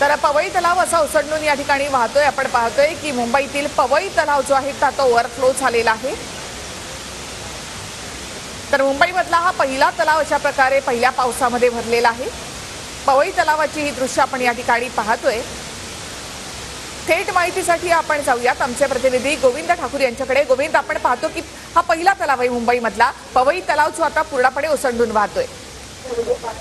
तर पवई तलाव असा ओसंडून या ठिकाणी वाहतोय। आपण पाहतोय की मुंबईतील पवई तलाव जो आहे तो ओव्हरफ्लो झालेला आहे। तर मुंबईमधला हा पहिला तलाव अशा प्रकारे पहिल्या पावसामध्ये भरलेला आहे। पवई तलावाची ही दृश्य आपण या ठिकाणी पाहतोय। थेट माहितीसाठी आपण जाऊयात आमचे प्रतिनिधी गोविंद ठाकूर यांच्याकडे। गोविंद, आपण पाहतो की हा पहिला तलाव आहे मुंबईमधला पवई तलाव, जो आता पूर्णपणे ओसंडून वाहतोय।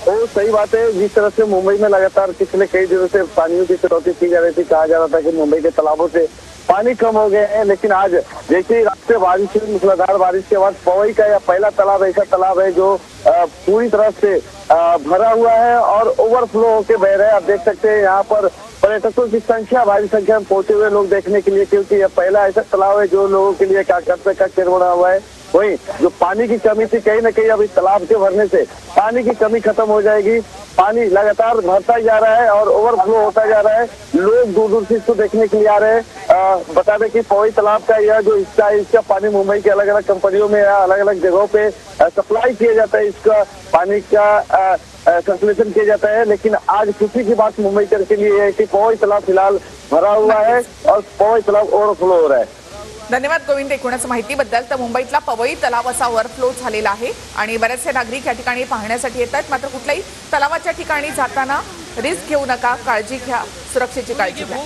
तो सही बात है। जिस तरह से मुंबई में लगातार पिछले कई दिनों से पानी की कटौती की जा रही थी, कहा जा रहा था कि मुंबई के तालाबों से पानी कम हो गए हैं, लेकिन आज जैसे ही रात से बारिश हुई, मूसलाधार बारिश के बाद पवई का यह पहला तालाब ऐसा तालाब है जो पूरी तरह से भरा हुआ है और ओवरफ्लो होकर बह रहा है। आप देख सकते हैं यहाँ पर पर्यटकों की संख्या, भारी संख्या में पहुंचे हुए लोग देखने के लिए, क्योंकि यह पहला ऐसा तालाब है जो लोगों के लिए आकर्षक का केंद्र बना हुआ है। वहीं जो पानी की कमी थी, कहीं न कहीं अब इस तालाब के भरने से पानी की कमी खत्म हो जाएगी। पानी लगातार भरता जा रहा है और ओवरफ्लो होता जा रहा है। लोग दूर दूर से इसको देखने के लिए आ रहे हैं। बता दें कि पवई तालाब का यह जो हिस्सा है, इसका पानी मुंबई के अलग अलग कंपनियों में या अलग अलग जगहों पे सप्लाई किया जाता है। इसका पानी का सर्कुलेशन किया जाता है, लेकिन आज खुशी की बात मुंबई के लिए है कि पवई तालाब फिलहाल भरा हुआ है और पवई तालाब ओवरफ्लो हो रहा है। धन्यवाद गोविंद एकूणच माहितीबद्दल। तर मुंबईतला पवई तलाव असा ओव्हरफ्लो झालेला आहे आणि बरेचसे नागरिक या ठिकाणी पाहण्यासाठी येतात। मात्र कुठल्याही तलावाच्या ठिकाणी जाताना रिस्क घेऊ नका, काळजी घ्या, सुरक्षेची काळजी घ्या।